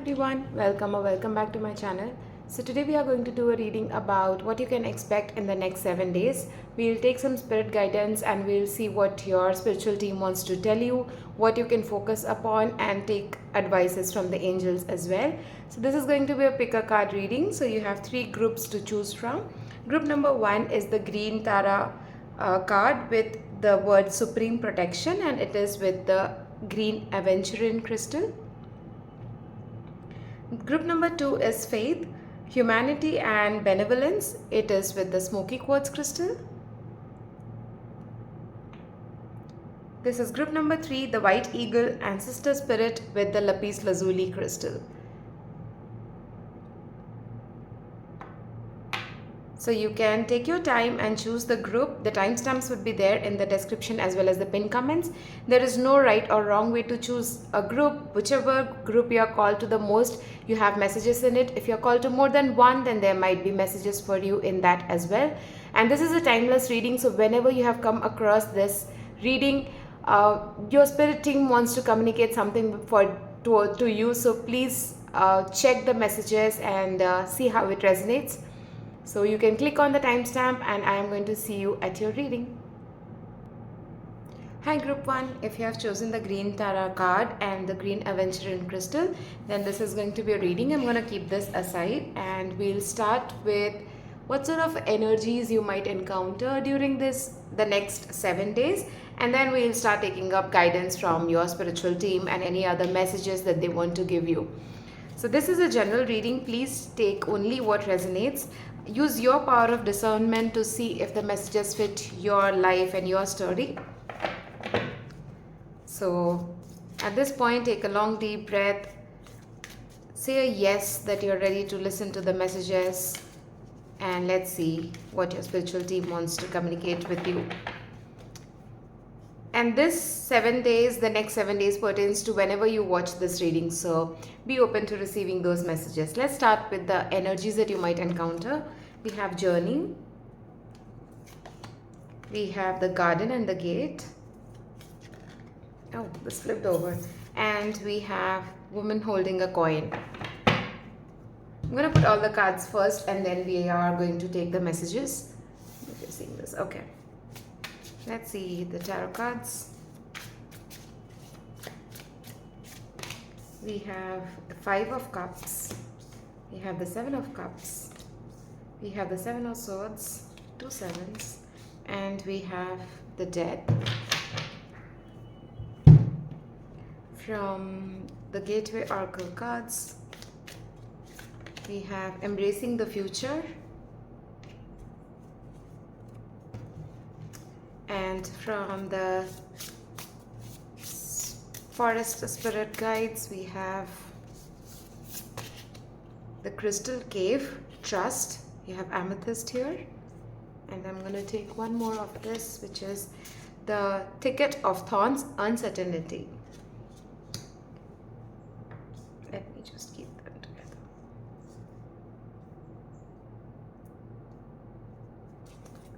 everyone, welcome or welcome back to my channel. So today we are going to do a reading about what you can expect in the next 7 days. We'll take some spirit guidance and we'll see what your spiritual team wants to tell you, what you can focus upon, and take advices from the angels as well. So this is going to be a pick a card reading. So you have 3 groups to choose from. Group number 1 is the green Tara card with the word Supreme Protection, and it is with the green Aventurine crystal. Group number 2 is Faith, Humanity and Benevolence. It is with the Smoky Quartz crystal. This is group number 3, the White Eagle, Ancestor Spirit with the Lapis Lazuli crystal. So you can take your time and choose the group. The timestamps would be there in the description as well as the pinned comments. There is no right or wrong way to choose a group. Whichever group you are called to the most, you have messages in it. If you are called to more than one, then there might be messages for you in that as well. And this is a timeless reading, so whenever you have come across this reading, your spirit team wants to communicate something to you. So please check the messages and see how it resonates. So you can click on the timestamp and I am going to see you at your reading. Hi group 1, if you have chosen the green Tara card and the green Aventurine crystal, then this is going to be a reading. I'm going to keep this aside and we'll start with what sort of energies you might encounter during the next 7 days, and then we'll start taking up guidance from your spiritual team and any other messages that they want to give you. So this is a general reading. Please take only what resonates. Use your power of discernment to see if the messages fit your life and your story. So at this point, take a long deep breath. Say a yes that you're ready to listen to the messages, and let's see what your spiritual team wants to communicate with you. And this 7 days, the next 7 days pertains to whenever you watch this reading. So be open to receiving those messages. Let's start with the energies that you might encounter. We have journey. We have the garden and the gate. Oh, this flipped over. And we have woman holding a coin. I'm going to put all the cards first and then we are going to take the messages. If you're seeing this, okay. Let's see the tarot cards. We have the 5 of Cups. We have the 7 of Cups. We have the 7 of Swords, 2 7s, and we have the Death. From the Gateway Oracle cards, we have Embracing the Future. And from the Forest Spirit Guides, we have the Crystal Cave, Trust. You have Amethyst here. And I'm going to take one more of this, which is the Ticket of Thorns, Uncertainty. Let me just keep them together.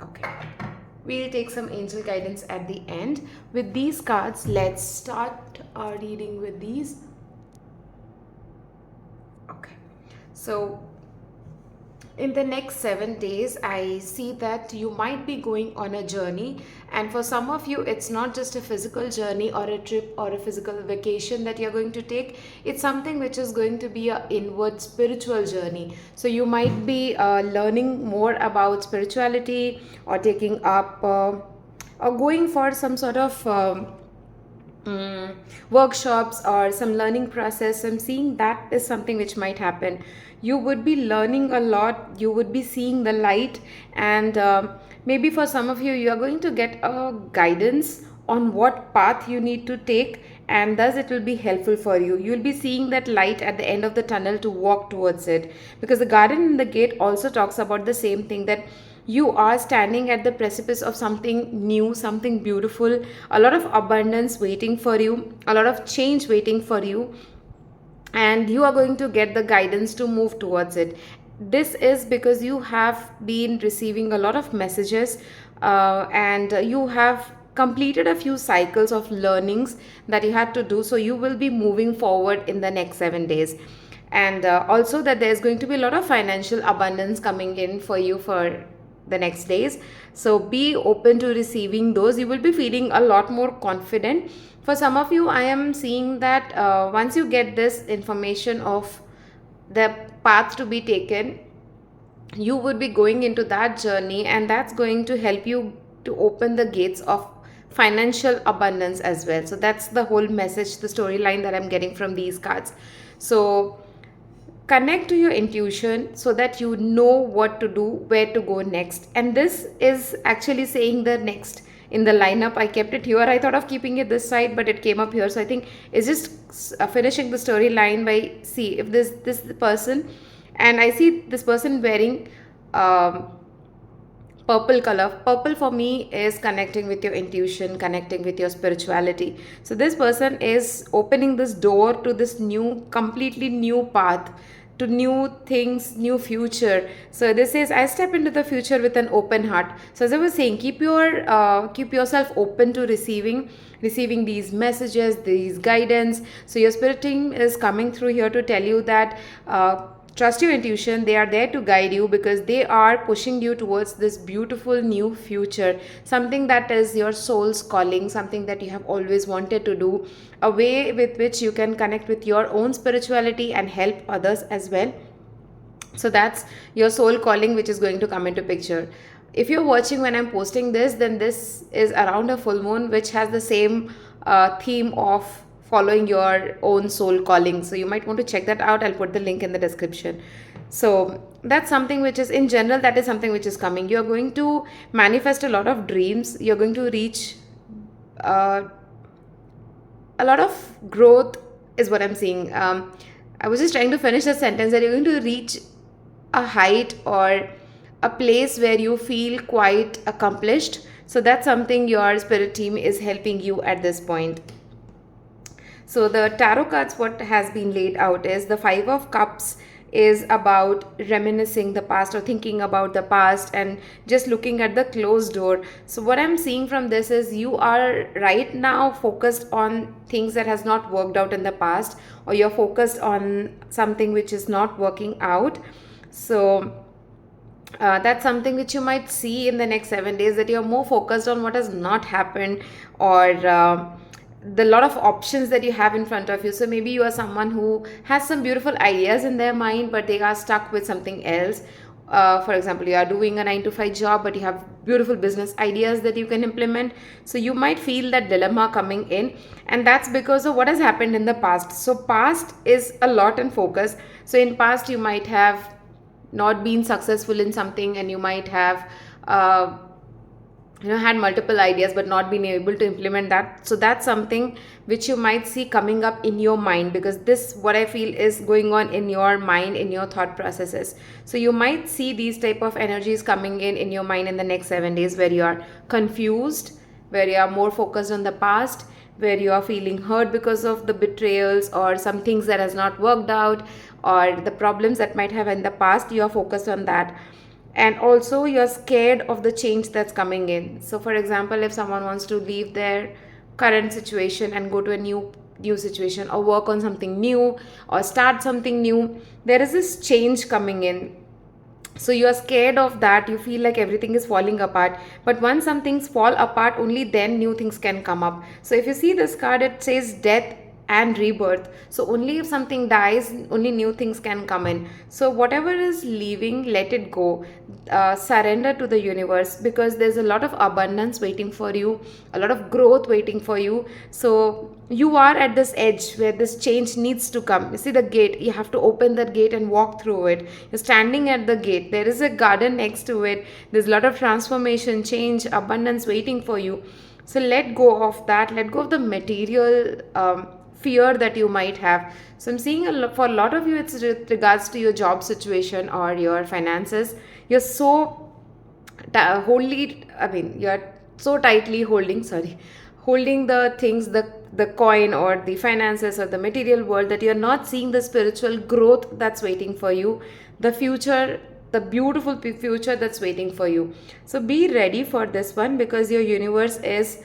Okay. We'll take some angel guidance at the end. With these cards, let's start our reading with these. Okay. So in the next 7 days, I see that you might be going on a journey, and for some of you, it's not just a physical journey or a trip or a physical vacation that you're going to take. It's something which is going to be an inward spiritual journey. So you might be learning more about spirituality or taking up or going for some sort of workshops or some learning process. I'm seeing that is something which might happen. You would be learning a lot, you would be seeing the light, and maybe for some of you, you are going to get a guidance on what path you need to take, and thus it will be helpful for you. You will be seeing that light at the end of the tunnel to walk towards it, because the garden and the gate also talks about the same thing, that you are standing at the precipice of something new, something beautiful, a lot of abundance waiting for you, a lot of change waiting for you, and you are going to get the guidance to move towards it. This is because you have been receiving a lot of messages and you have completed a few cycles of learnings that you had to do. So you will be moving forward in the next 7 days. and also that there's going to be a lot of financial abundance coming in for you for the next days. So be open to receiving those. You will be feeling a lot more confident. For some of you, I am seeing that once you get this information of the path to be taken, you would be going into that journey, and that's going to help you to open the gates of financial abundance as well. So that's the whole message, the storyline that I'm getting from these cards. So connect to your intuition so that you know what to do, where to go next. And this is actually saying the next in the lineup. I kept it here. I thought of keeping it this side, but it came up here. So I think it's just finishing the storyline by, see if this person, and I see this person wearing um, purple color. Purple for me is connecting with your intuition, connecting with your spirituality. So this person is opening this door to this new, completely new path, to new things, new future. So this is, I step into the future with an open heart. So as I was saying, keep yourself open to receiving these messages, these guidance. So your spirit team is coming through here to tell you that trust your intuition. They are there to guide you because they are pushing you towards this beautiful new future, something that is your soul's calling, something that you have always wanted to do, a way with which you can connect with your own spirituality and help others as well. So that's your soul calling, which is going to come into picture. If you're watching when I'm posting this, then this is around a full moon, which has the same theme of following your own soul calling. So you might want to check that out. I'll put the link in the description. So that's something which is, in general, that is something which is coming. You're going to manifest a lot of dreams. You're going to reach uh, a lot of growth, is what I'm seeing. I was just trying to finish the sentence, that you're going to reach a height or a place where you feel quite accomplished. So that's something your spirit team is helping you at this point. So the tarot cards, what has been laid out is the Five of Cups is about reminiscing the past or thinking about the past and just looking at the closed door. So what I'm seeing from this is you are right now focused on things that has not worked out in the past, or you're focused on something which is not working out. So that's something which you might see in the next 7 days, that you're more focused on what has not happened, or the lot of options that you have in front of you. So maybe you are someone who has some beautiful ideas in their mind, but they are stuck with something else. For example, you are doing a 9 to 5 job, but you have beautiful business ideas that you can implement. So you might feel that dilemma coming in, and that's because of what has happened in the past. So past is a lot in focus. So in past, you might have not been successful in something, and you might have had multiple ideas but not been able to implement that. So that's something which you might see coming up in your mind, because this, what I feel, is going on in your mind, in your thought processes. So you might see these type of energies coming in your mind in the next 7 days, where you are confused, where you are more focused on the past, where you are feeling hurt because of the betrayals or some things that has not worked out, or the problems that might have in the past. You are focused on that, and also you're scared of the change that's coming in. So for example, if someone wants to leave their current situation and go to a new situation, or work on something new, or start something new, there is this change coming in. So you are scared of that. You feel like everything is falling apart, but once some things fall apart, only then new things can come up. So if you see this card, it says death and rebirth. So only if something dies, only new things can come in. So whatever is leaving, let it go. Surrender to the universe, because there's a lot of abundance waiting for you, a lot of growth waiting for you. So you are at this edge where this change needs to come. You see the gate, you have to open that gate and walk through it. You're standing at the gate, there is a garden next to it, there's a lot of transformation, change, abundance waiting for you. So let go of that, let go of the material fear that you might have. So I'm seeing for a lot of you, it's with regards to your job situation or your finances. You're so you're so tightly holding the things, the coin or the finances or the material world, that you're not seeing the spiritual growth that's waiting for you, the future, the beautiful future that's waiting for you. So be ready for this one, because your universe is,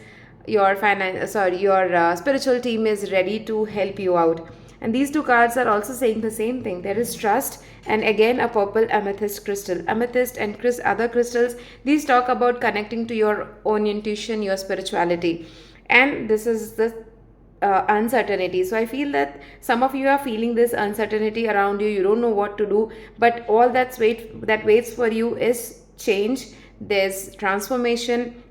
your spiritual team is ready to help you out. And these two cards are also saying the same thing. There is trust, and again a purple amethyst crystal. Amethyst and other crystals, these talk about connecting to your own intuition, your spirituality. And this is the uncertainty. So I feel that some of you are feeling this uncertainty around you. You don't know what to do, but all that waits for you is change. There's transformation,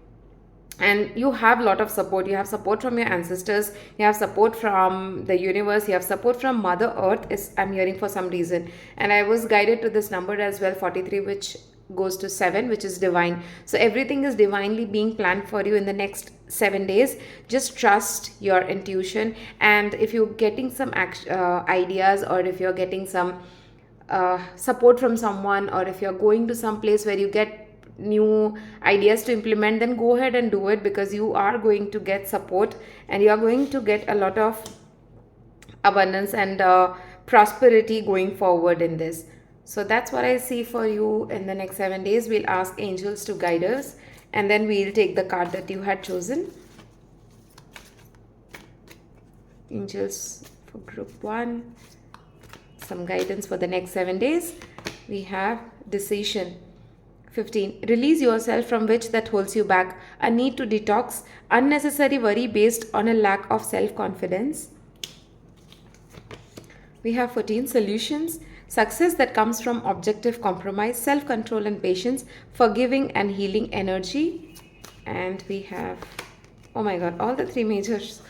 and you have a lot of support. You have support from your ancestors, you have support from the universe, you have support from mother earth, is I'm hearing for some reason. And I was guided to this number as well, 43, which goes to 7, which is divine. So everything is divinely being planned for you in the next 7 days. Just trust your intuition. And if you're getting some ideas, or if you're getting some support from someone, or if you're going to some place where you get new ideas to implement, then go ahead and do it, because you are going to get support, and you are going to get a lot of abundance and prosperity going forward in this. So that's what I see for you in the next 7 days. We'll ask angels to guide us, and then we'll take the card that you had chosen. Angels for group 1, some guidance for the next 7 days. We have decision. 15. Release yourself from which that holds you back. A need to detox. Unnecessary worry based on a lack of self-confidence. We have 14. Solutions. Success that comes from objective compromise, self-control and patience, forgiving and healing energy. And we have, oh my god, all the 3 majors.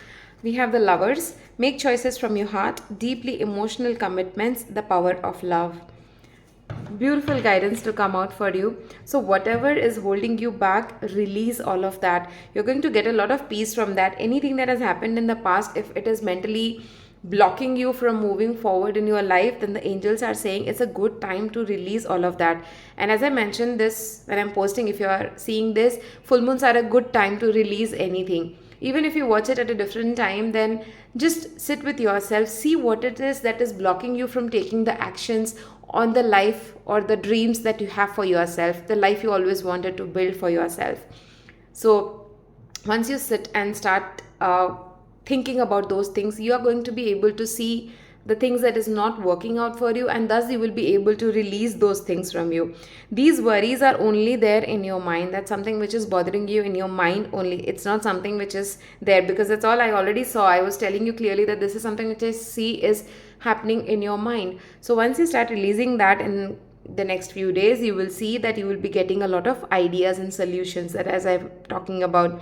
We have the Lovers. Make choices from your heart. Deeply emotional commitments. The power of love. Beautiful guidance to come out for you. So whatever is holding you back, release all of that. You're going to get a lot of peace from that. Anything that has happened in the past, if it is mentally blocking you from moving forward in your life, then the angels are saying it's a good time to release all of that. And as I mentioned this when I'm posting, if you are seeing this, full moons are a good time to release anything. Even if you watch it at a different time, then just sit with yourself, see what it is that is blocking you from taking the actions on the life or the dreams that you have for yourself, the life you always wanted to build for yourself. So once you sit and start thinking about those things, you are going to be able to see the things that is not working out for you, and thus you will be able to release those things from you. These worries are only there in your mind. That's something which is bothering you in your mind only. It's not something which is there, because that's all I already saw. I was telling you clearly that this is something which I see is happening in your mind. So once you start releasing that in the next few days, you will see that you will be getting a lot of ideas and solutions, that as I'm talking about.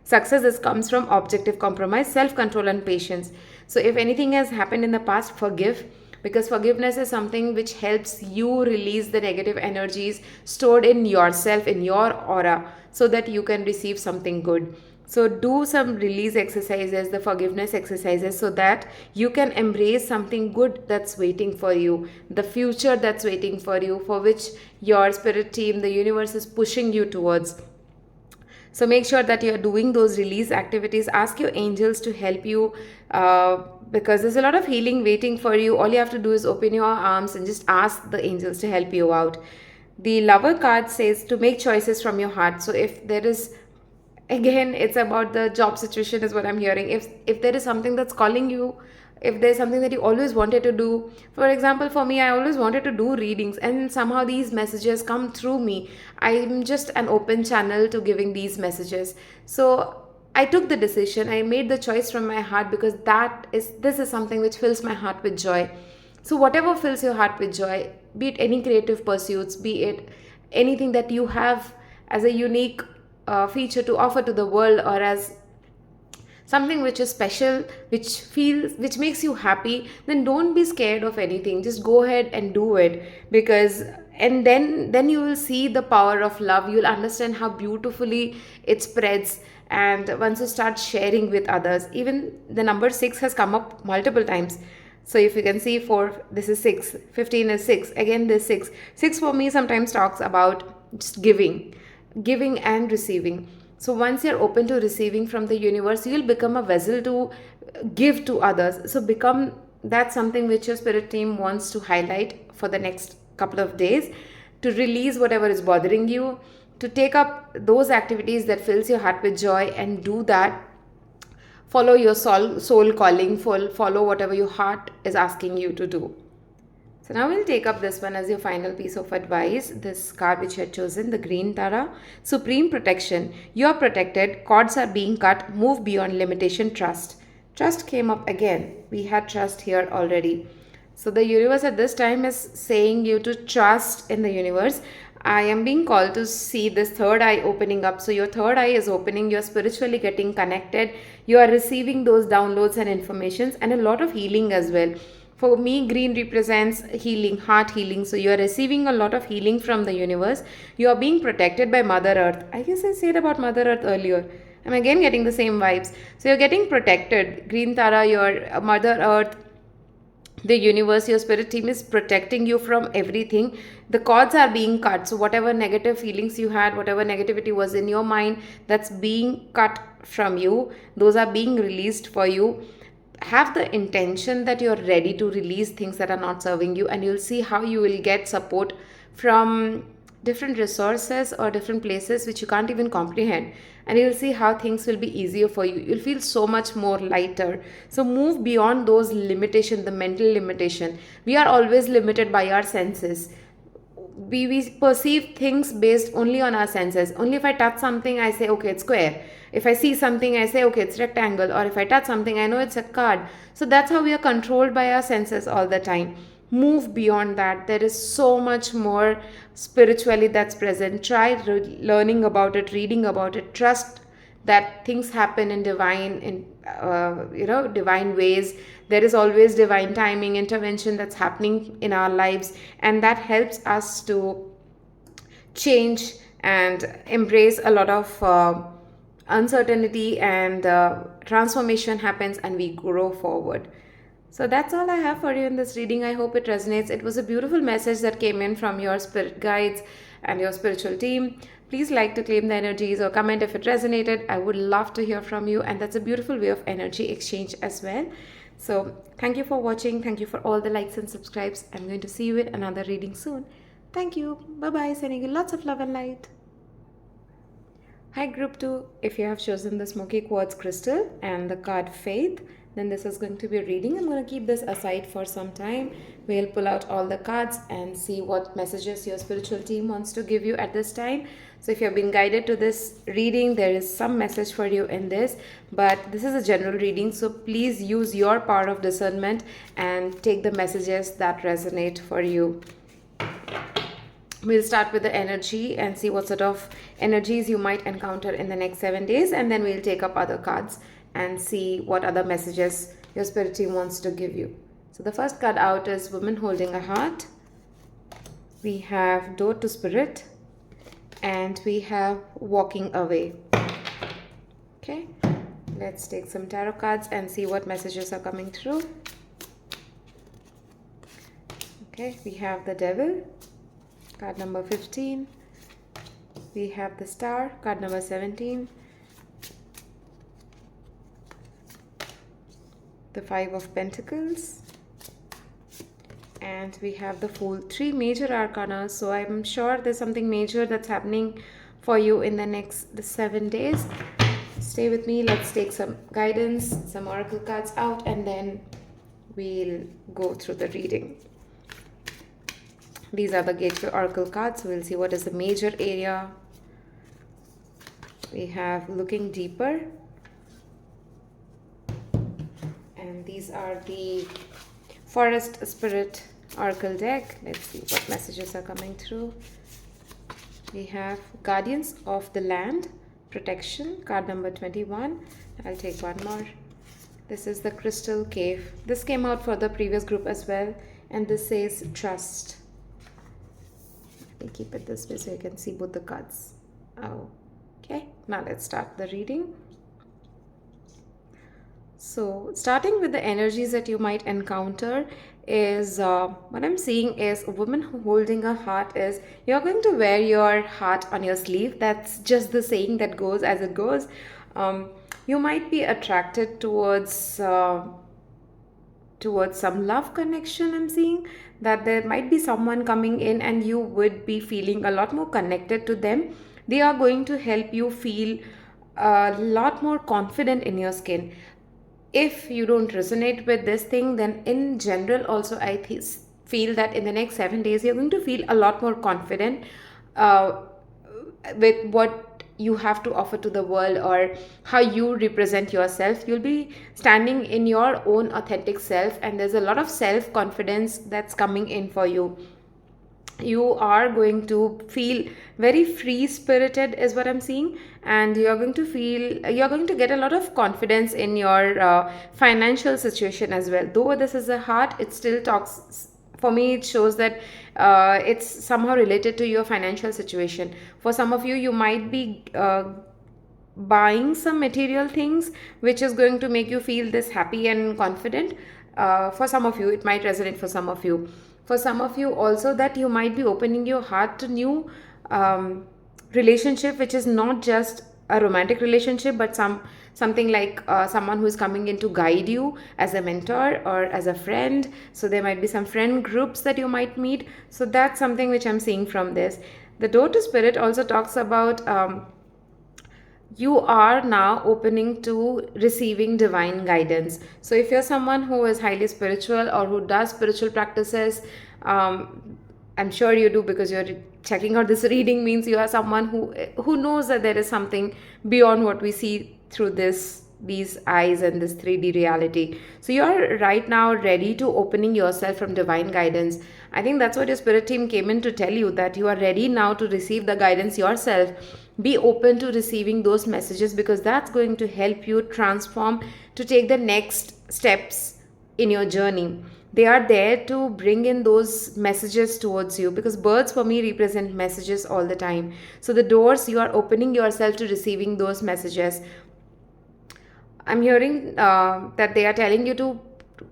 Success is comes from objective compromise, self-control and patience. So if anything has happened in the past, forgive, because forgiveness is something which helps you release the negative energies stored in yourself, in your aura, so that you can receive something good. So do some release exercises, the forgiveness exercises, so that you can embrace something good that's waiting for you, the future that's waiting for you, for which your spirit team, the universe, is pushing you towards. So make sure that you're doing those release activities. Ask your angels to help you, because there's a lot of healing waiting for you. All you have to do is open your arms and just ask the angels to help you out. The Lover card says to make choices from your heart. So if there is, again, it's about the job situation is what I'm hearing. If there is something that's calling you, if there's something that you always wanted to do, for example, for me, I always wanted to do readings, and somehow these messages come through me. I'm just an open channel to giving these messages. So I took the decision, I made the choice from my heart, because this is something which fills my heart with joy. So whatever fills your heart with joy, be it any creative pursuits, be it anything that you have as a unique feature to offer to the world, or as something which is special, which makes you happy, then don't be scared of anything. Just go ahead and do it, because and then you will see the power of love. You'll understand how beautifully it spreads. And once you start sharing with others, even the number 6 has come up multiple times. So if you can see 4, this is 6, 15 is 6, again this 6 for me sometimes talks about just giving and receiving. So once you're open to receiving from the universe, you'll become a vessel to give to others. So become that's something which your spirit team wants to highlight for the next couple of days, to release whatever is bothering you, to take up those activities that fills your heart with joy, and do that follow your soul calling, follow whatever your heart is asking you to do. So now we'll take up this one as your final piece of advice. This card which you had chosen, the green Tara, supreme protection. You are protected, cords are being cut, move beyond limitation, trust. Trust came up again. We had trust here already. So the universe at this time is saying you to trust in the universe. I am being called to see this third eye opening up. So your third eye is opening, you're spiritually getting connected, you are receiving those downloads and informations, and a lot of healing as well. For me, green represents healing, heart healing. So you are receiving a lot of healing from the universe. You are being protected by Mother Earth. I guess I said about Mother Earth earlier. I'm again getting the same vibes. So you're getting protected. Green Tara, your Mother Earth, the universe, your spirit team is protecting you from everything. The cords are being cut. So whatever negative feelings you had, whatever negativity was in your mind, that's being cut from you. Those are being released for you. Have the intention that you're ready to release things that are not serving you, and you'll see how you will get support from different resources or different places which you can't even comprehend, and you'll see how things will be easier for you. You'll feel so much more lighter. So move beyond those limitation, the mental limitation. We are always limited by our senses. We perceive things based only on our senses. Only if I touch something, I say, okay, it's square. If I see something, I say, okay, it's rectangle. Or if I touch something, I know it's a card. So that's how we are controlled by our senses all the time. Move beyond that. There is so much more spiritually that's present. Try learning about it, reading about it. Trust that things happen in divine ways. There is always divine timing, intervention that's happening in our lives, and that helps us to change and embrace a lot of uncertainty, and transformation happens and we grow forward. So that's all I have for you in this reading. I hope it resonates. It was a beautiful message that came in from your spirit guides and your spiritual team. Please like to claim the energies or comment if it resonated. I would love to hear from you, and that's a beautiful way of energy exchange as well. So thank you for watching. Thank you for all the likes and subscribes. I'm going to see you with another reading soon. Thank you. Bye-bye. Sending you lots of love and light. Hi group 2, if you have chosen the smoky quartz crystal and the card faith, then this is going to be a reading. I'm going to keep this aside for some time. We'll pull out all the cards and see what messages your spiritual team wants to give you at this time. So if you have been guided to this reading, there is some message for you in this, but this is a general reading, so please use your power of discernment and take the messages that resonate for you. We'll start with the energy and see what sort of energies you might encounter in the next 7 days, and then we'll take up other cards and see what other messages your spirit team wants to give you. So the first card out is Woman Holding a Heart. We have Door to Spirit, and we have Walking Away. Okay, let's take some tarot cards and see what messages are coming through. Okay, we have the Devil, card number 15. We have the Star, card number 17. The Five of Pentacles. And we have the Fool. 3 major arcana. So I'm sure there's something major that's happening for you in the next 7 days. Stay with me. Let's take some guidance, some oracle cards out, and then we'll go through the reading. These are the Gateway Oracle cards. So we'll see what is the major area. We have Looking Deeper. And these are the Forest Spirit Oracle deck. Let's see what messages are coming through. We have Guardians of the Land, Protection, card number 21. I'll take one more. This is the Crystal Cave. This came out for the previous group as well. And this says Trust. Let me keep it this way so you can see both the cards. Okay, now let's start the reading. So starting with the energies that you might encounter is, what I'm seeing is a woman holding a heart is, you're going to wear your heart on your sleeve. That's just the saying that goes as it goes. You might be attracted towards some love connection. I'm seeing that there might be someone coming in and you would be feeling a lot more connected to them. They are going to help you feel a lot more confident in your skin. if you don't resonate with this thing, then in general also feel that in the next 7 days you're going to feel a lot more confident uh, with what you have to offer to the world, or how you represent yourself. You'll be standing in your own authentic self, and there's a lot of self confidence that's coming in for you. You are going to feel very free spirited is what I'm seeing, and you're going to get a lot of confidence in your financial situation as well. Though this is a heart, it still talks, for me it shows that it's somehow related to your financial situation. For some of you, you might be buying some material things which is going to make you feel this happy and confident. For some of you it might resonate, for some of you. For some of you also, that you might be opening your heart to new relationship, which is not just a romantic relationship, but something like someone who is coming in to guide you as a mentor or as a friend. So there might be some friend groups that you might meet. So that's something which I'm seeing from this. The door to spirit also talks about you are now opening to receiving divine guidance. So if you're someone who is highly spiritual or who does spiritual practices, I'm sure you do, because you're checking out this reading, means you are someone who knows that there is something beyond what we see through these eyes and this 3D reality. So you're right now ready to opening yourself from divine guidance. I think that's what your spirit team came in to tell you, that you are ready now to receive the guidance yourself. Be open to receiving those messages, because that's going to help you transform, to take the next steps in your journey. They are there to bring in those messages towards you, because birds for me represent messages all the time. So the doors, you are opening yourself to receiving those messages. I'm hearing that they are telling you to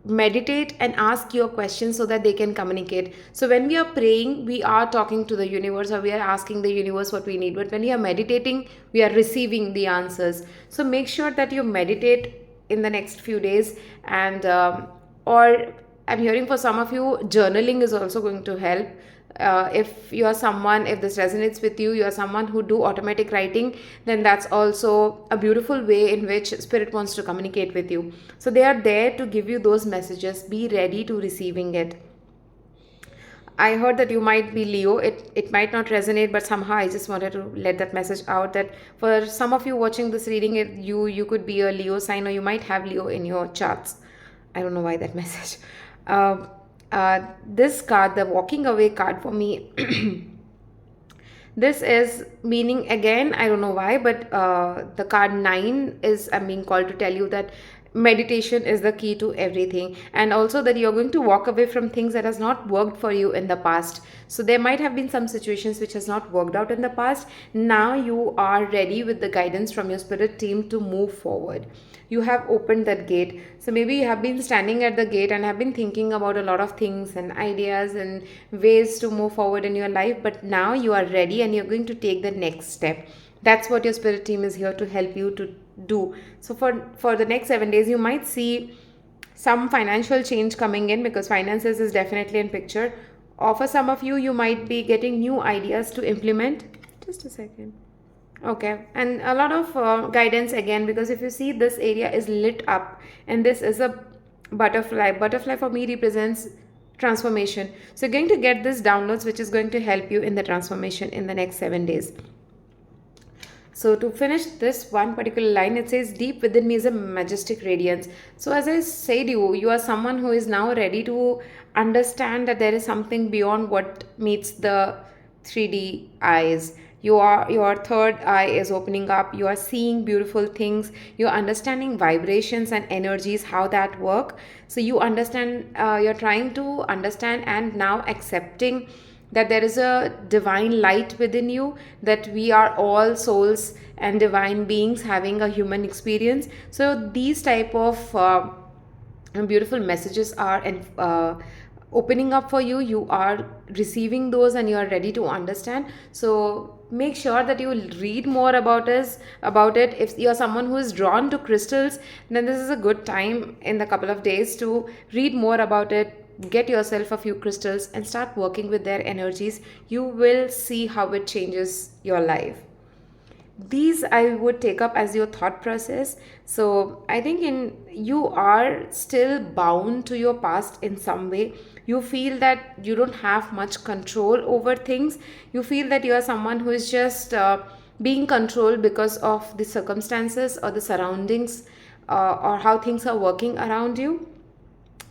meditate and ask your questions so that they can communicate. So when we are praying, we are talking to the universe, or we are asking the universe what we need. But when we are meditating, we are receiving the answers. So make sure that you meditate in the next few days, and or I'm hearing for some of you, journaling is also going to help. If you are someone, if this resonates with you, you are someone who do automatic writing, then that's also a beautiful way in which spirit wants to communicate with you. So they are there to give you those messages. Be ready to receiving it. I heard that you might be Leo. It might not resonate, but somehow I just wanted to let that message out, that for some of you watching this reading, you could be a Leo sign, or you might have Leo in your charts. I don't know why that message. Uh, this card, the walking away card, for me, this is meaning, again, I don't know why, but the card 9 is, I'm being called to tell you that meditation is the key to everything, and also that you're going to walk away from things that has not worked for you in the past. So there might have been some situations which has not worked out in the past. Now you are ready with the guidance from your spirit team to move forward. You have opened that gate. So maybe you have been standing at the gate and have been thinking about a lot of things and ideas and ways to move forward in your life, but now you are ready and you're going to take the next step. That's what your spirit team is here to help you to do. So for the next 7 days, you might see some financial change coming in, because finances is definitely in picture. Or for some of you, you might be getting new ideas to implement. Just a second. Okay, and a lot of guidance again, because if you see, this area is lit up, and this is a butterfly. Butterfly for me represents transformation. So you're going to get this downloads, which is going to help you in the transformation in the next 7 days. So to finish this one particular line, it says, deep within me is a majestic radiance. So as I said, you are someone who is now ready to understand that there is something beyond what meets the 3D eyes. Your third eye is opening up. You are seeing beautiful things. You're understanding vibrations and energies, how that work. So you understand, you're trying to understand and now accepting that there is a divine light within you, that we are all souls and divine beings having a human experience. So these type of beautiful messages are opening up for you. You are receiving those and you are ready to understand. So make sure that you read more about it. If you're someone who is drawn to crystals, then this is a good time in the couple of days to read more about it. Get yourself a few crystals and start working with their energies. You will see how it changes your life. these I would take up as your thought process. So I think in you are still bound to your past in some way. You feel that you don't have much control over things. You feel that you are someone who is just being controlled because of the circumstances or the surroundings, or how things are working around you,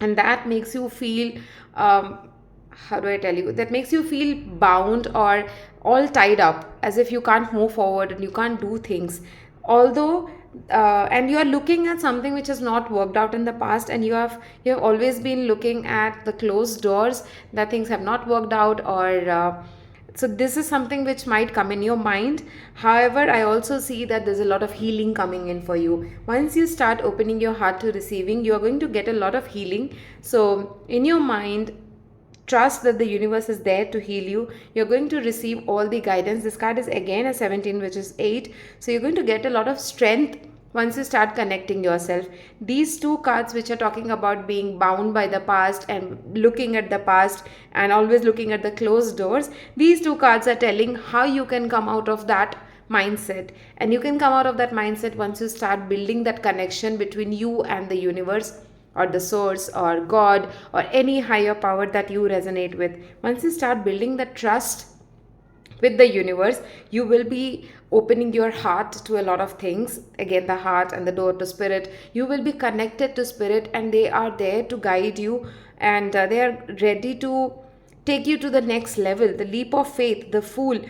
and that makes you feel, how do I tell you, that makes you feel bound or all tied up, as if you can't move forward and you can't do things. Although and you are looking at something which has not worked out in the past, and you have always been looking at the closed doors, that things have not worked out, or so this is something which might come in your mind. However, I also see that there's a lot of healing coming in for you. Once you start opening your heart to receiving, you are going to get a lot of healing. So in your mind, trust that the universe is there to heal you. You're going to receive all the guidance. This card is again a 17, which is 8. So you're going to get a lot of strength once you start connecting yourself. These two cards, which are talking about being bound by the past and looking at the past and always looking at the closed doors, these two cards are telling how you can come out of that mindset. And you can come out of that mindset once you start building that connection between you and the universe, or the source, or God, or any higher power that you resonate with. Once you start building that trust with the universe, you will be opening your heart to a lot of things. Again, the heart and the door to spirit. You will be connected to spirit, and they are there to guide you, and they are ready to take you to the next level, the leap of faith, the fool.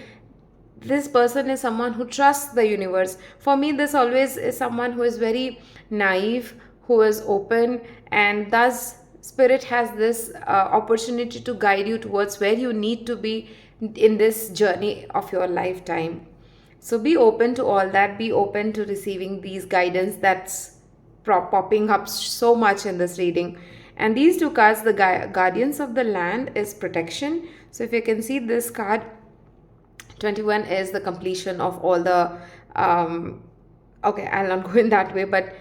This person is someone who trusts the universe. For me, this always is someone who is very naive, who is open, and thus spirit has this opportunity to guide you towards where you need to be in this journey of your lifetime. So be open to all that. Be open to receiving these guidance that's popping up so much in this reading. And these two cards, the guardians of the land, is protection. So if you can see this card, 21 is the completion of all the okay, I'll not go in that way, but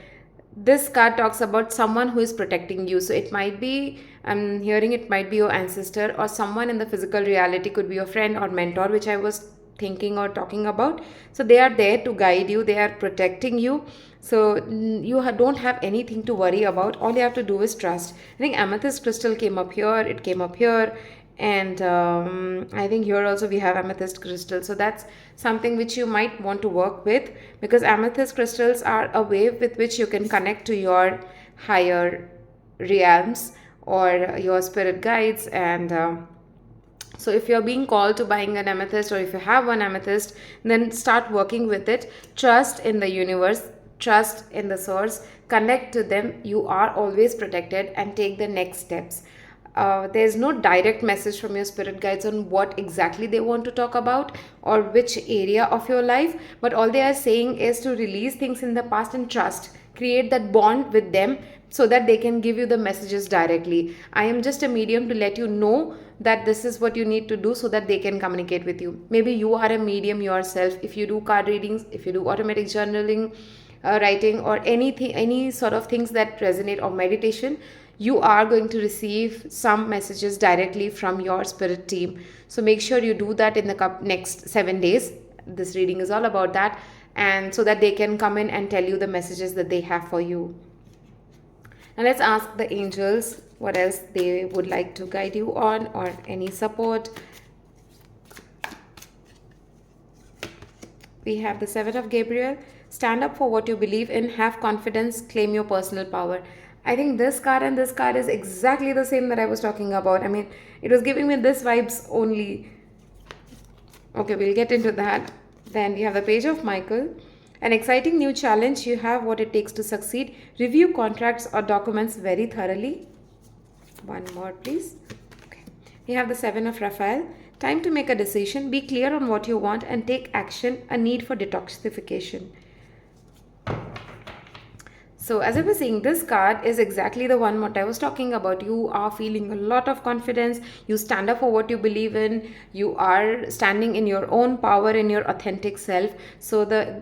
this card talks about someone who is protecting you. So it might be, I'm hearing, it might be your ancestor, or someone in the physical reality, could be your friend or mentor, which I was thinking or talking about. So they are there to guide you, they are protecting you. So you don't have anything to worry about. All you have to do is trust. I think amethyst crystal came up here, it came up here, and I think here also we have amethyst crystal. So that's something which you might want to work with, because amethyst crystals are a way with which you can connect to your higher realms or your spirit guides. And so if you're being called to buying an amethyst, or if you have one amethyst, then start working with it. Trust in the universe, trust in the source, connect to them. You are always protected, and take the next steps. There's no direct message from your spirit guides on what exactly they want to talk about or which area of your life, but all they are saying is to release things in the past and trust, create that bond with them, so that they can give you the messages directly. I am just a medium to let you know that this is what you need to do, so that they can communicate with you. Maybe you are a medium yourself. If you do card readings, if you do automatic journaling, writing, or anything, any sort of things that resonate, or meditation, you are going to receive some messages directly from your spirit team. So make sure you do that in the next 7 days. This reading is all about that, and so that they can come in and tell you the messages that they have for you. Now let's ask the angels what else they would like to guide you on, or any support. We have the 7 of Gabriel. Stand up for what you believe in, have confidence, claim your personal power. I think this card and this card is exactly the same that I was talking about. I mean, it was giving me this vibes only. Okay, we'll get into that. Then we have the Page of Michael. An exciting new challenge. You have what it takes to succeed. Review contracts or documents very thoroughly. One more, please. Okay. We have the 7 of Raphael. Time to make a decision. Be clear on what you want and take action. A need for detoxification. So as I was saying, this card is exactly the one what I was talking about. You are feeling a lot of confidence. You stand up for what you believe in. You are standing in your own power, in your authentic self. So the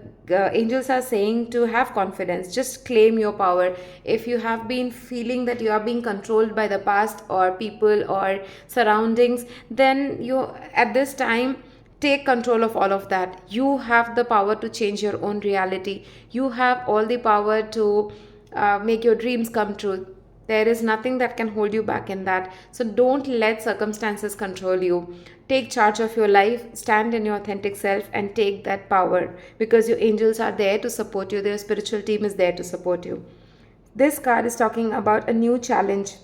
angels are saying to have confidence. Just claim your power. If you have been feeling that you are being controlled by the past or people or surroundings, then you at this time take control of all of that. You have the power to change your own reality. You have all the power to make your dreams come true. There is nothing that can hold you back in that. So don't let circumstances control you. Take charge of your life, stand in your authentic self, and take that power, because your angels are there to support you. Their spiritual team is there to support you. This card is talking about a new challenge.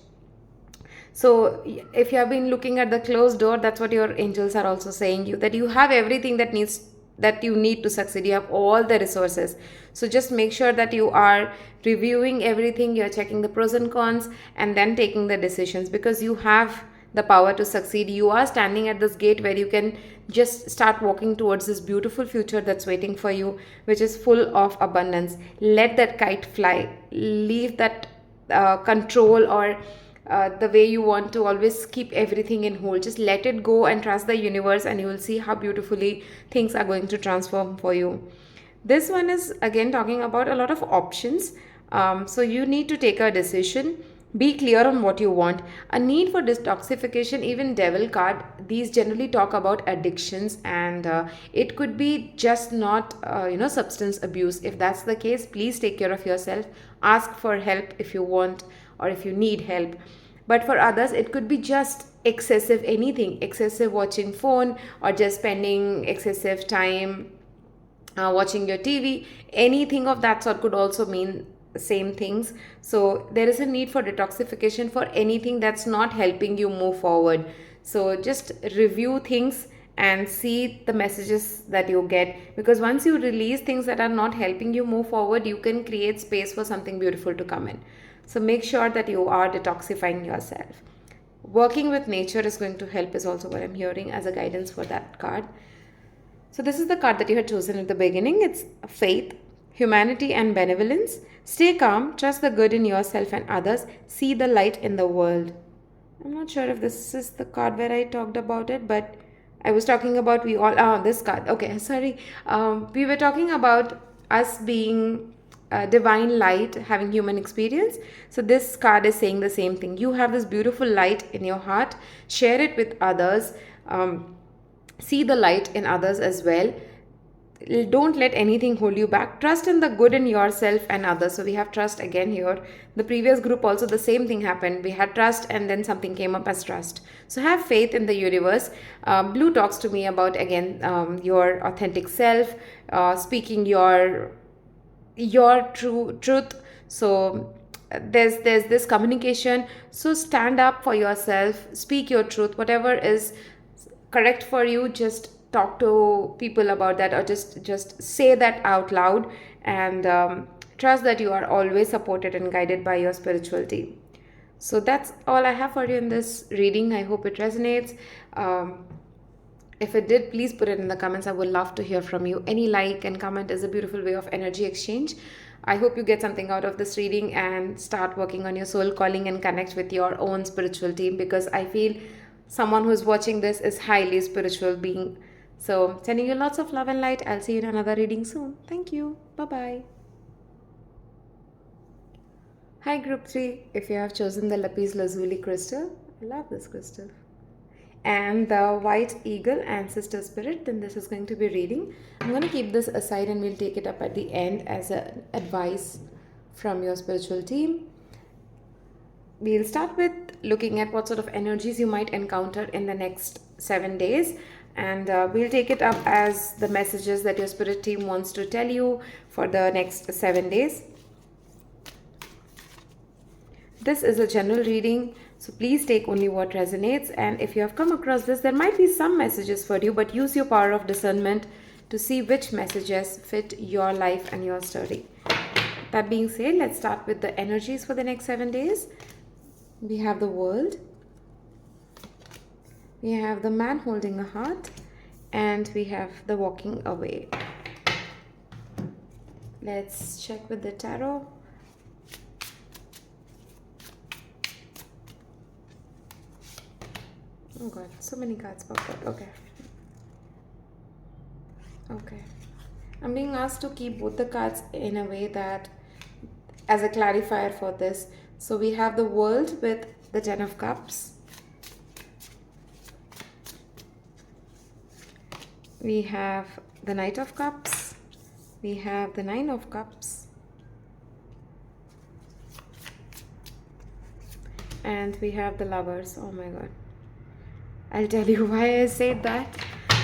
So if you have been looking at the closed door, that's what your angels are also saying you, that you have everything that you need to succeed. You have all the resources. So just make sure that you are reviewing everything, you're checking the pros and cons, and then taking the decisions, because you have the power to succeed. You are standing at this gate where you can just start walking towards this beautiful future that's waiting for you, which is full of abundance. Let that kite fly. Leave that control, or the way you want to always keep everything in hold. Just let it go and trust the universe, and you will see how beautifully things are going to transform for you. This one is again talking about a lot of options. So you need to take a decision. Be clear on what you want. A need for detoxification, even devil card, these generally talk about addictions, and it could be just not substance abuse. If that's the case, please take care of yourself. Ask for help if you want, or if you need help. But for others, it could be just excessive anything, excessive watching phone, or just spending excessive time watching your TV. Anything of that sort could also mean same things. So there is a need for detoxification for anything that's not helping you move forward. So just review things and see the messages that you get, because once you release things that are not helping you move forward, you can create space for something beautiful to come in. So make sure that you are detoxifying yourself. Working with nature is going to help, is also what I'm hearing as a guidance for that card. So this is the card that you had chosen at the beginning. It's faith, humanity, and benevolence. Stay calm, trust the good in yourself and others, see the light in the world. I'm not sure if this is the card where I talked about it, but I was talking about this card. Okay, sorry. We were talking about us being divine light, having human experience. So this card is saying the same thing. You have this beautiful light in your heart. Share it with others. See the light in others as well. Don't let anything hold you back. Trust in the good in yourself and others. So we have trust again here. The previous group also the same thing happened. We had trust, and then something came up as trust. So have faith in the universe. Blue talks to me about again your authentic self, speaking your true truth. So there's this communication. So stand up for yourself, speak your truth, whatever is correct for you. Just talk to people about that, or just say that out loud, and trust that you are always supported and guided by your spiritual team. So that's all I have for you in this reading. I hope it resonates. If it did, please put it in the comments. I would love to hear from you. Any like and comment is a beautiful way of energy exchange. I hope you get something out of this reading and start working on your soul calling and connect with your own spiritual team, because I feel someone who's watching this is highly spiritual being. So sending you lots of love and light. I'll see you in another reading soon. Thank you. Bye-bye. Hi group 3. If you have chosen the lapis lazuli crystal, I love this crystal, and the white eagle ancestor spirit, then this is going to be reading. I'm going to keep this aside and we'll take it up at the end as an advice from your spiritual team. We'll start with looking at what sort of energies you might encounter in the next 7 days, and we'll take it up as the messages that your spirit team wants to tell you for the next 7 days. This is a general reading, so please take only what resonates, and if you have come across this, there might be some messages for you, but use your power of discernment to see which messages fit your life and your story. That being said, let's start with the energies for the next 7 days. We have the world, we have the man holding a heart, and we have the walking away. Let's check with the tarot. Oh god, so many cards popped up. Okay. I'm being asked to keep both the cards in a way that as a clarifier for this. So we have the world with the 10 of cups. We have the Knight of Cups. We have the Nine of Cups. And we have the Lovers. Oh my god. I'll tell you why I said that,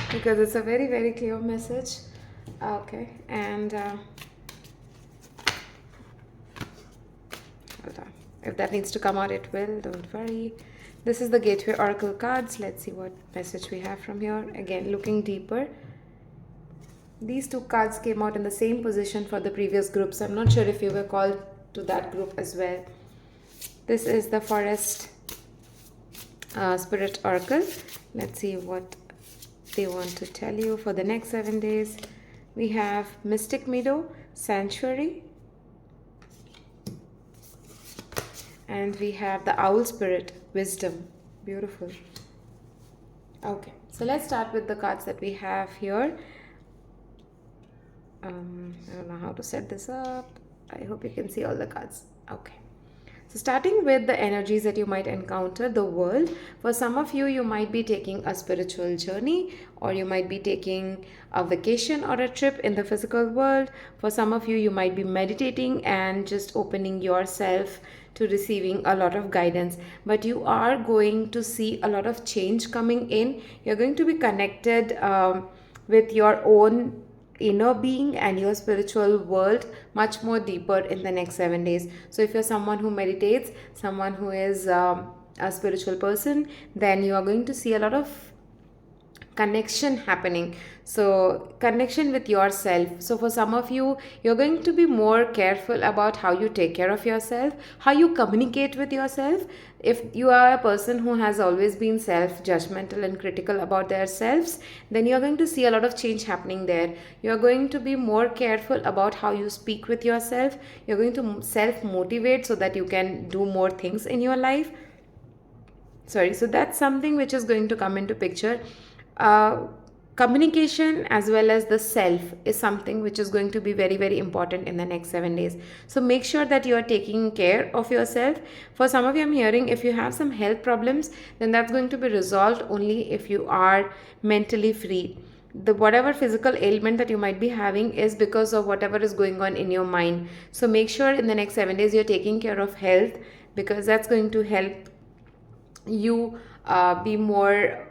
because it's a very, very clear message. Okay, and hold on. If that needs to come out, it will. Don't worry. This is the Gateway Oracle cards. Let's see what message we have from here. Again, looking deeper. These two cards came out in the same position for the previous groups. I'm not sure if you were called to that group as well. This is the Forest Spirit Oracle. Let's see what they want to tell you for the next 7 days. We have Mystic Meadow, Sanctuary. And we have the Owl Spirit, Wisdom. Beautiful. Okay, so let's start with the cards that we have here. I don't know how to set this up. I hope you can see all the cards. Okay. So starting with the energies that you might encounter, the world. For some of you, you might be taking a spiritual journey, or you might be taking a vacation or a trip in the physical world. For some of you, you might be meditating and just opening yourself to receiving a lot of guidance. But you are going to see a lot of change coming in. You're going to be connected with your own inner being and your spiritual world much more deeper in the next 7 days. So if you're someone who meditates, someone who is a spiritual person, then you are going to see a lot of connection happening. So connection with yourself. So for some of you, you're going to be more careful about how you take care of yourself, how you communicate with yourself. If you are a person who has always been self-judgmental and critical about their selves, then you're going to see a lot of change happening there. You're going to be more careful about how you speak with yourself. You're going to self-motivate so that you can do more things in your life. So that's something which is going to come into picture. Communication as well as the self is something which is going to be very, very important in the next 7 days. So make sure that you are taking care of yourself. For some of you, I'm hearing if you have some health problems, then that's going to be resolved only if you are mentally free. The whatever physical ailment that you might be having is because of whatever is going on in your mind. So make sure in the next 7 days you're taking care of health, because that's going to help you be more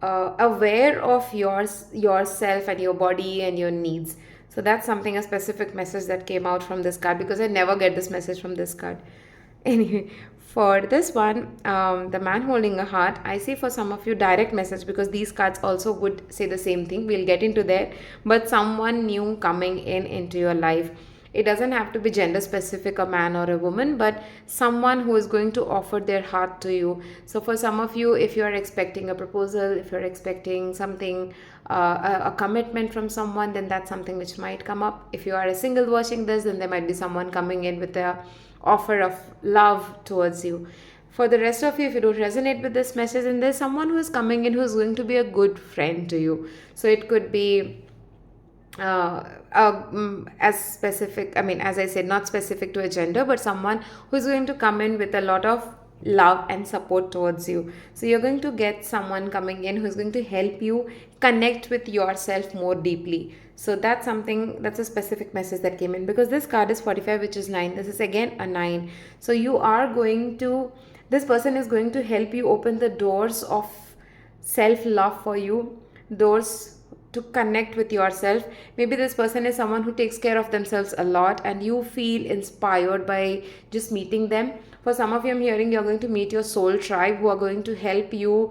aware of yourself and your body and your needs. So that's something, a specific message that came out from this card, because I never get this message from this card. Anyway, for this one, the Man Holding a Heart, I see for some of you direct message, because these cards also would say the same thing. We'll get into that. But someone new coming into your life. It doesn't have to be gender specific, a man or a woman, but someone who is going to offer their heart to you. So for some of you, if you are expecting a proposal, if you're expecting something, a commitment from someone, then that's something which might come up. If you are a single watching this, then there might be someone coming in with a offer of love towards you. For the rest of you, if you don't resonate with this message, then there's someone who is coming in who is going to be a good friend to you. So it could be as specific, as I said, not specific to a gender, but someone who's going to come in with a lot of love and support towards you. So you're going to get someone coming in who's going to help you connect with yourself more deeply. So that's something, that's a specific message that came in, because this card is 45, which is 9. This is again a 9. So you are going to, this person is going to help you open the doors of self-love for you, doors to connect with yourself. Maybe this person is someone who takes care of themselves a lot, and you feel inspired by just meeting them. For some of you, I'm hearing you're going to meet your soul tribe, who are going to help you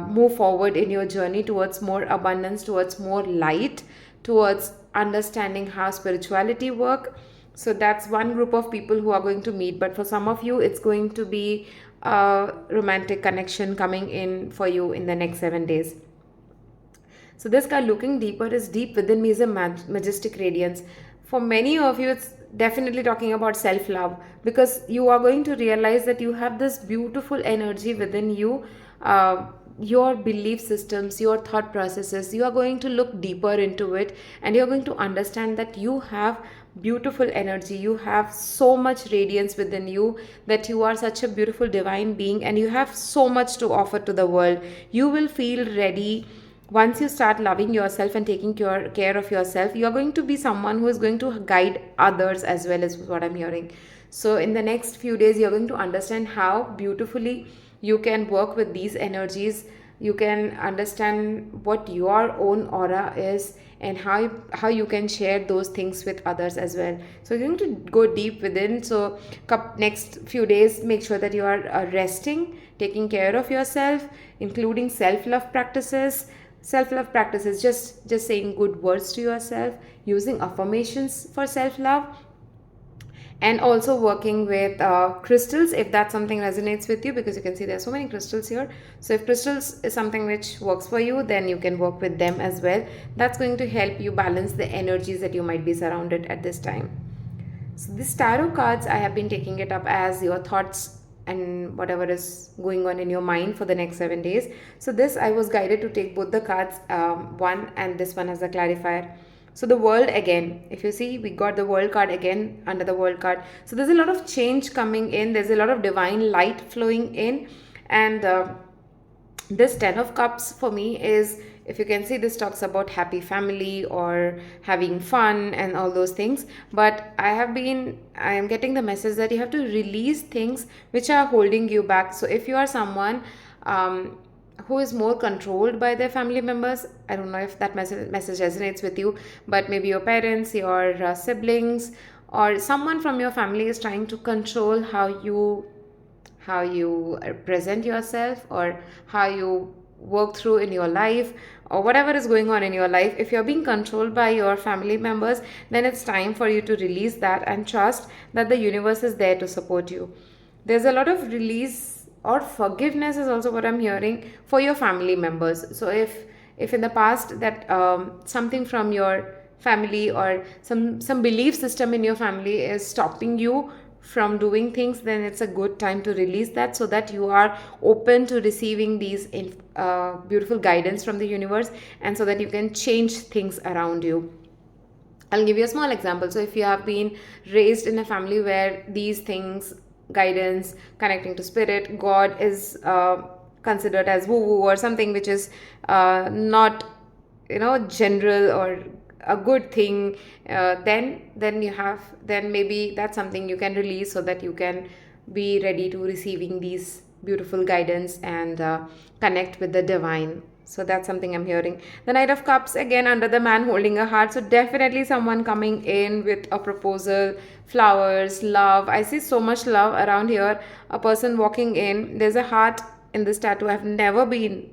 move forward in your journey towards more abundance, towards more light, towards understanding how spirituality works. So that's one group of people who are going to meet. But for some of you, it's going to be a romantic connection coming in for you in the next 7 days. So this card, looking deeper, is deep within me is a majestic radiance. For many of you, it's definitely talking about self-love, because you are going to realize that you have this beautiful energy within you, your belief systems, your thought processes. You are going to look deeper into it, and you're going to understand that you have beautiful energy. You have so much radiance within you, that you are such a beautiful divine being, and you have so much to offer to the world. You will feel ready once you start loving yourself and taking care of yourself, you are going to be someone who is going to guide others as well, as what I'm hearing. So in the next few days, you're going to understand how beautifully you can work with these energies. You can understand what your own aura is, and how you can share those things with others as well. So you're going to go deep within. So next few days, make sure that you are resting, taking care of yourself, including self love practices, just saying good words to yourself, using affirmations for self love, and also working with crystals, if that something resonates with you, because you can see there are so many crystals here. So if crystals is something which works for you, then you can work with them as well. That's going to help you balance the energies that you might be surrounded at this time. So this tarot cards, I have been taking it up as your thoughts and whatever is going on in your mind for the next 7 days. So this, I was guided to take both the cards, one and this one as a clarifier. So the world again, if you see, we got the world card again under the world card. So there's a lot of change coming in. There's a lot of divine light flowing in, and this 10 of cups for me is, if you can see, this talks about happy family or having fun and all those things. But I am getting the message that you have to release things which are holding you back. So if you are someone who is more controlled by their family members, I don't know if that message resonates with you, but maybe your parents, your siblings, or someone from your family is trying to control how you present yourself, or how you work through in your life, or whatever is going on in your life. If you're being controlled by your family members, then it's time for you to release that and trust that the universe is there to support you. There's a lot of release or forgiveness is also what I'm hearing for your family members. So if in the past that something from your family, or some belief system in your family is stopping you from doing things, then it's a good time to release that, so that you are open to receiving these beautiful guidance from the universe, and so that you can change things around you. I'll give you a small example. So if you have been raised in a family where these things, guidance, connecting to spirit, God, is considered as woo woo, or something which is not, general or a good thing, then maybe that's something you can release, so that you can be ready to receiving these beautiful guidance and connect with the divine. So that's something I'm hearing. The Knight of Cups again under the man holding a heart. So definitely someone coming in with a proposal, flowers, love. I see so much love around here. A person walking in. There's a heart in this tattoo. I've never been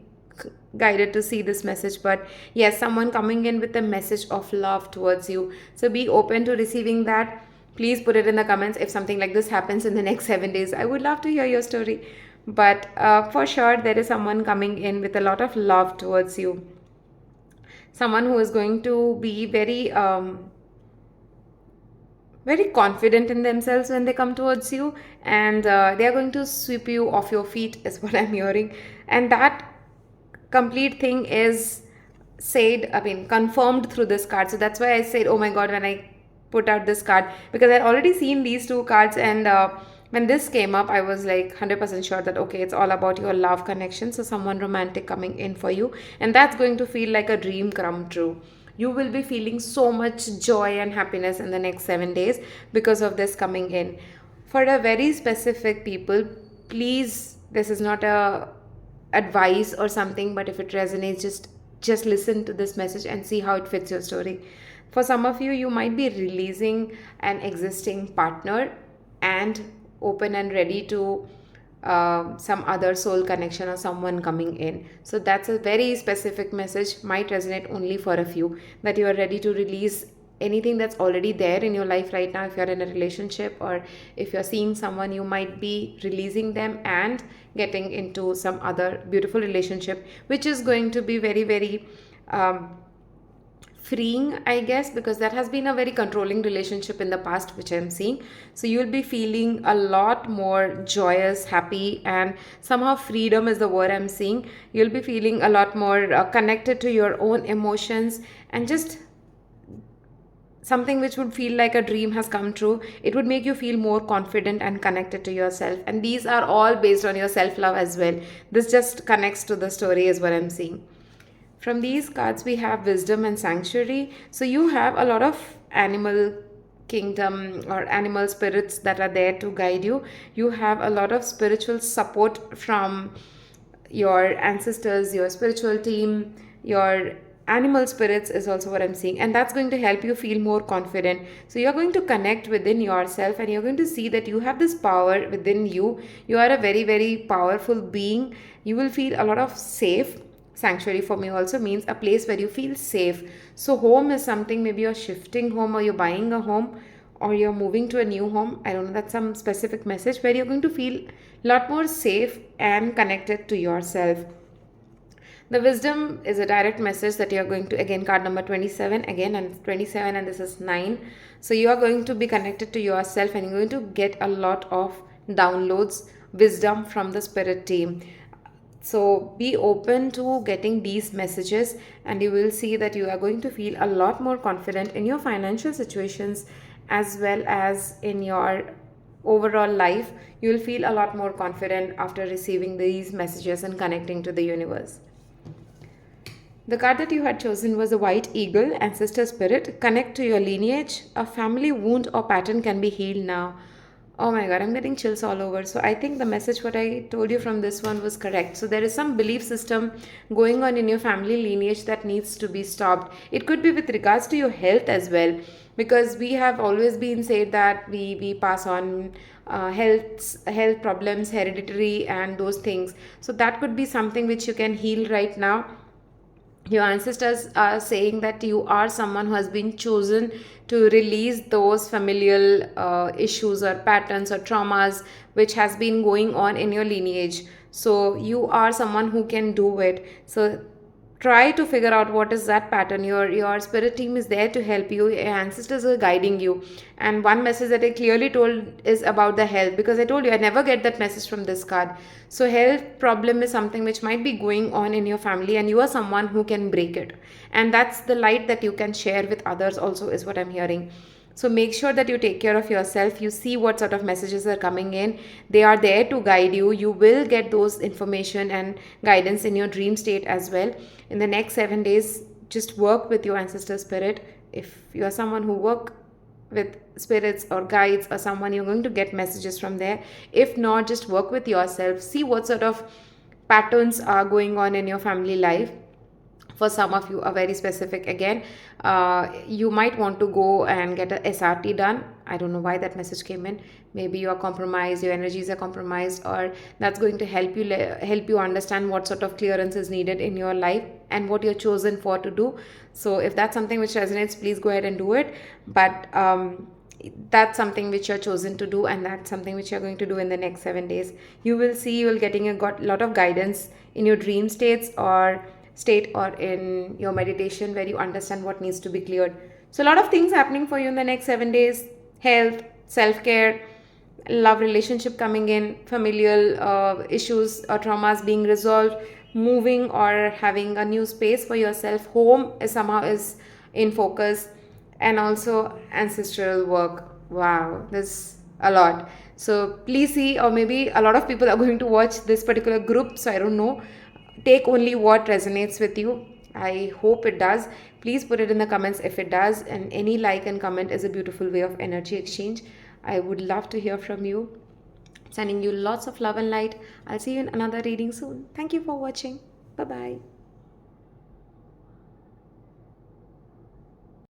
guided to see this message, but yes, someone coming in with a message of love towards you. So be open to receiving that. Please put it in the comments if something like this happens in the next 7 days. I would love to hear your story. But for sure, there is someone coming in with a lot of love towards you. Someone who is going to be very confident in themselves when they come towards you, and they are going to sweep you off your feet, is what I'm hearing. And that complete thing is confirmed through this card. So that's why I said, oh my god, when I put out this card, because I'd already seen these two cards, and when this came up, I was like 100% sure that okay, it's all about your love connection. So someone romantic coming in for you, and that's going to feel like a dream come true. You will be feeling so much joy and happiness in the next 7 days because of this coming in. For a very specific people, please, this is not a advice or something, but if it resonates, just listen to this message and see how it fits your story. For some of you, you might be releasing an existing partner and open and ready to some other soul connection or someone coming in. So that's a very specific message, might resonate only for a few, that you are ready to release anything that's already there in your life right now. If you're in a relationship, or if you're seeing someone, you might be releasing them and getting into some other beautiful relationship, which is going to be very, very freeing, I guess, because that has been a very controlling relationship in the past, which I'm seeing. So you'll be feeling a lot more joyous, happy, and somehow freedom is the word I'm seeing. You'll be feeling a lot more connected to your own emotions, and just something which would feel like a dream has come true. It would make you feel more confident and connected to yourself. And these are all based on your self-love as well. This just connects to the story, is what I'm seeing. From these cards, we have wisdom and sanctuary. So you have a lot of animal kingdom or animal spirits that are there to guide you. You have a lot of spiritual support from your ancestors, your spiritual team, your animal spirits is also what I'm seeing, and that's going to help you feel more confident. So you're going to connect within yourself, and you're going to see that you have this power within you. You are a very, very powerful being. You will feel a lot of safe. Sanctuary for me also means a place where you feel safe. So home is something, maybe you're shifting home or you're buying a home or you're moving to a new home. I don't know, that's some specific message where you're going to feel a lot more safe and connected to yourself. The wisdom is a direct message that you're going to, again, card number 27, again, and 27, and this is 9. So you are going to be connected to yourself and you're going to get a lot of downloads, wisdom from the spirit team. So be open to getting these messages, and you will see that you are going to feel a lot more confident in your financial situations as well as in your overall life. You will feel a lot more confident after receiving these messages and connecting to the universe. The card that you had chosen was a white eagle, ancestor spirit. Connect to your lineage. A family wound or pattern can be healed now. Oh my god, I'm getting chills all over. So I think the message what I told you from this one was correct. So there is some belief system going on in your family lineage that needs to be stopped. It could be with regards to your health as well, because we have always been said that we pass on health problems, hereditary, and those things. So that could be something which you can heal right now. Your ancestors are saying that you are someone who has been chosen to release those familial issues or patterns or traumas which has been going on in your lineage. So you are someone who can do it. So try to figure out what is that pattern. Your spirit team is there to help you. Your ancestors are guiding you. And one message that I clearly told is about the health, because I told you I never get that message from this card. So health problem is something which might be going on in your family, and you are someone who can break it, and that's the light that you can share with others also, is what I'm hearing. So make sure that you take care of yourself. You see what sort of messages are coming in. They are there to guide you. You will get those information and guidance in your dream state as well. In the next 7 days, just work with your ancestor spirit. If you are someone who work with spirits or guides or someone, you're going to get messages from there. If not, just work with yourself. See what sort of patterns are going on in your family life. For some of you are very specific. Again, you might want to go and get a SRT done. I don't know why that message came in. Maybe you are compromised, your energies are compromised, or that's going to help you understand what sort of clearance is needed in your life and what you're chosen for to do. So if that's something which resonates, please go ahead and do it. But that's something which you're chosen to do, and that's something which you're going to do in the next 7 days. You will see you will getting a lot of guidance in your dream states or state, or in your meditation, where you understand what needs to be cleared. So a lot of things happening for you in the next 7 days: health, self-care, love, relationship coming in, familial issues or traumas being resolved, moving or having a new space for yourself. Home is somehow is in focus, and also ancestral work. Wow, there's a lot. So please see, or maybe a lot of people are going to watch this particular group, so I don't know. Take only what resonates with you. I hope it does. Please put it in the comments if it does, and any like and comment is a beautiful way of energy exchange. I would love to hear from you. Sending you lots of love and light. I'll see you in another reading soon. Thank you for watching. Bye bye.